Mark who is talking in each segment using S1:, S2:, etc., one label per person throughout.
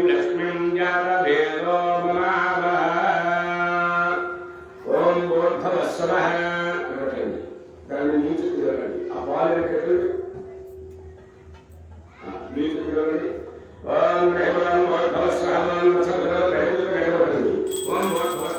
S1: लक्ष्मीं जातवेदो ममावः ओम भूर्भुवस्सुवः दाన్ని నీటి తిరగండి ఆ పాలు కట్టండి నీటి తిరగండి ఓం రేవం భూర్భువస్సువః ఓం భూర్భువస్సువః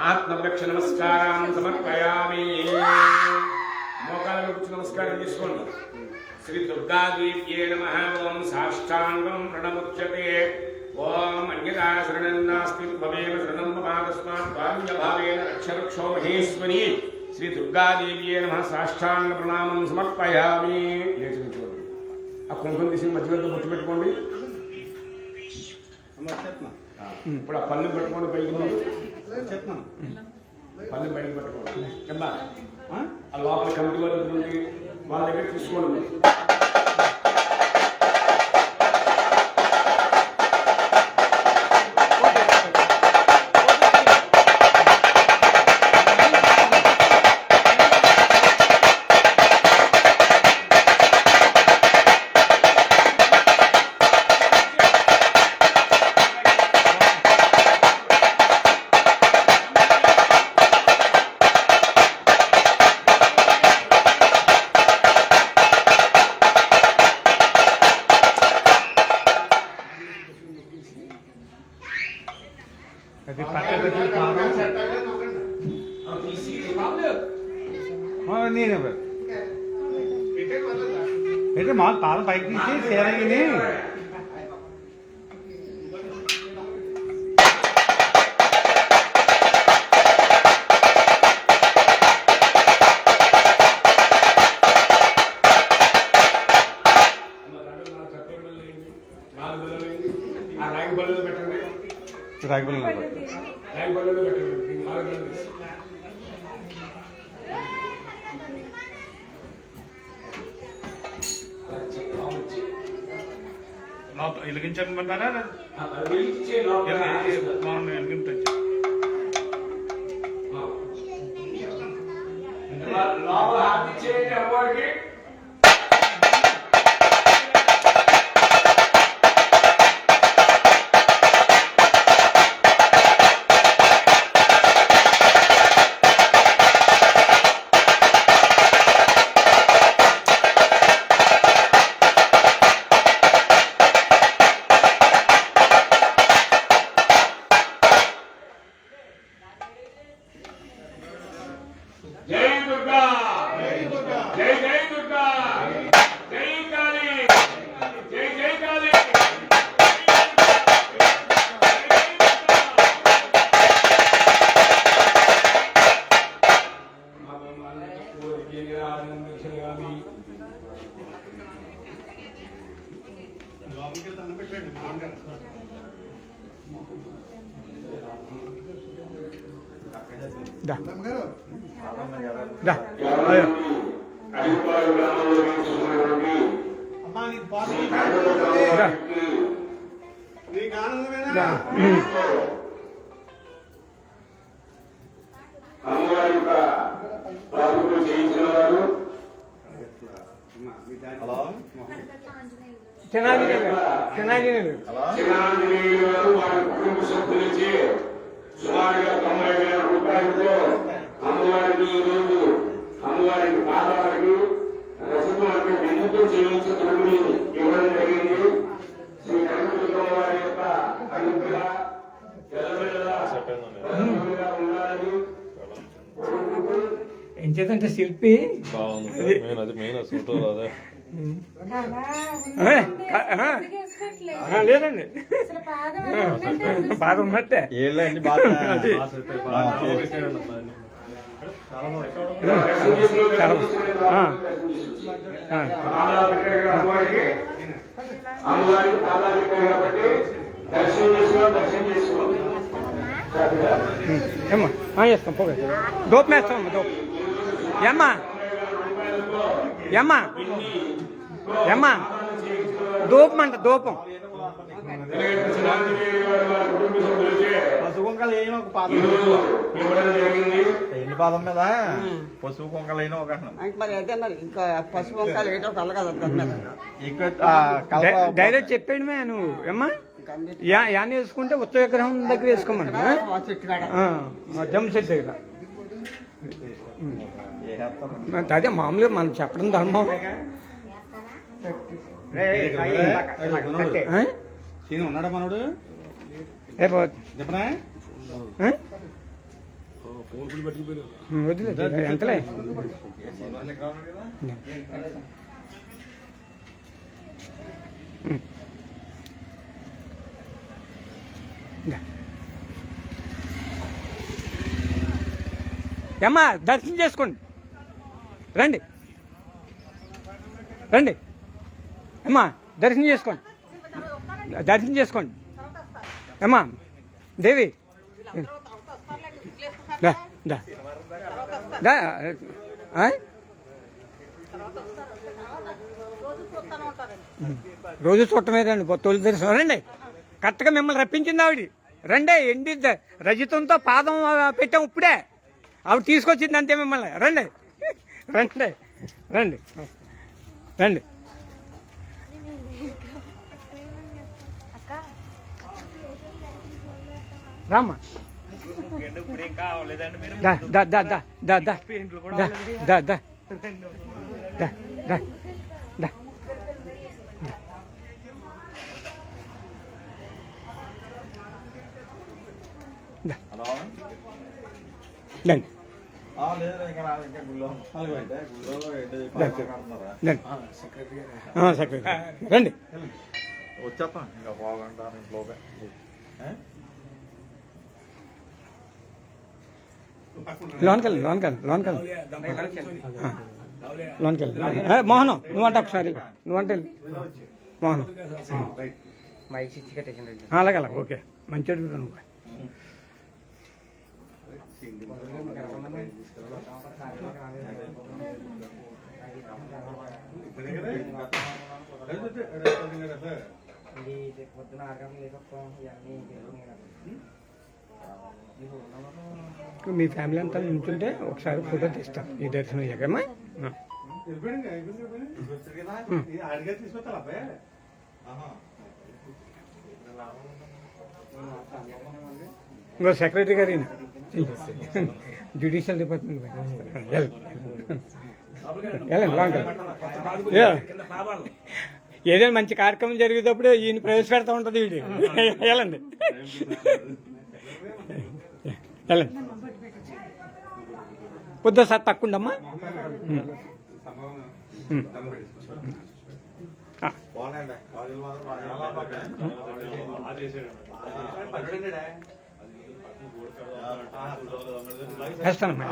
S1: आत्मलक्ष नमस्कारां समर्पयामि मोकालु नमस्कारं చేసుకోండి श्री दुर्गा देव्यै नमः ओम साष्टांगं प्रणमुच्यते ओम अन्यथा शरणं नास्ति त्वमेव शरणं मम तस्मात् काम्यभावेन रक्ष रक्षो महेश्वरी श्री दुर्गा देव्यै नमः साष्टांग प्रणामं समर्पयामि ఆ కుంకుమ తీసి మధ్యలో బొట్టు పెట్టుకోండి ఇప్పుడు ఆ పళ్ళు పెట్టుకోండి పైకి చెప్తాను పళ్ళు బయటకు పెట్టుకోండి కదా ఆ లోపల కమిటీ వాళ్ళ దగ్గర తీసుకోండి
S2: అయితే మా తాళం పైకి తీసి సేరగిని వెలిగించమంటారా దా దా అయ్యో అమ్మా నీ బాబు దా నీకు ఆనందమేనా అమ్మవారి యొక్క బాబుకు చేయించిన
S3: హలో
S4: చిన్నాంజనేయులు
S1: చిన్నాంజనేయులు గారు వారి కుటుంబ సభ్యులచే సుమారుగా 90,000 రూపాయలతో అమ్మవారికి ఈరోజు అమ్మవారికి పాదాలకు రసమానికి విందుతో చేయించుకుని ఇవ్వడం జరిగింది. శ్రీ కనకదుర్గమ్మ వారి యొక్క అనుగ్రహ ఉండాలని
S4: ఏం చేద్దంటే శిల్పి
S5: బాగుంది మెయిన్ ఫోటోలు అదే
S4: లేదండి బాధ ఉన్నట్టే
S3: ఏళ్ళండి బాగా
S1: అమ్మవారికి పాదాలు కాబట్టి దర్శనం చేసుకోవాలి.
S4: ఏమ్మా చేస్తాం పోగా దోపం వేస్తాం దోపం ఏమ్మా ఏమ్మా ఏమ్మా దూపం అంట దూపం
S3: పసుపు కుంకలు అయిన ఒక పాదం ఎన్ని పాదం మీద పసుపు కుంకలు అయిన ఒక
S6: మరి అదే మరి ఇంకా పసుపు వంకాయలు వేయటం కలగదు
S4: డైరెక్ట్ చెప్పాడు నువ్వు ఏమ్మా యాన్ని వేసుకుంటే ఉత్త విగ్రహం దగ్గర వేసుకోమని జమ్ సెట్ దగ్గర అదే మామూలుగా మనం చెప్పడం ధర్మం.
S2: ఉన్నాడా మనోడు చెప్పనా
S4: వదిలేదు ఎంతలే అమ్మా దర్శనం చేసుకోండి రండి రండి అమ్మా దర్శనం చేసుకోండి దర్శనం చేసుకోండి అమ్మా దేవి దా దా దా రోజు చూడటమేదండి తొలి దర్శనం రండి కరెక్ట్గా మిమ్మల్ని రప్పించింది ఆవిడ రండి ఎండి రజితంతో పాదం పెట్టాం ఇప్పుడే ఆవిడ తీసుకొచ్చింది అంతే మిమ్మల్ని రండి రండి రండి రండి రామ్మా దా దా దా దా దా దా దా దా దా దా దా రండి సెక్రటరీ రండి
S3: వచ్చేస్తాం ఇంకా పోగంటా ఇంట్లోగా
S4: లోన్కెళ్ళి మోహనం నువ్వంట ఒకసారి నువ్వంటే మోహనం అలాగే అలాగే ఓకే మంచి అడుగుతా నువ్వు మీ ఫ్యామిలీ అంతా నుంచుంటే ఒకసారి ఫోటో తీస్తాం ఈ దర్శనం అయ్యాకమ్మా ఇంకో సెక్రటరీ గారి జ్యుడిషియల్ డిపార్ట్మెంట్ ఏదైనా మంచి కార్యక్రమం జరిగేటప్పుడు ఈయన ప్రవేశపెడతా ఉంటుంది వీడు వెళ్ళండి వెళ్ళండి పొద్దు సార్ తక్కుండమ్మా వేస్తానమ్మా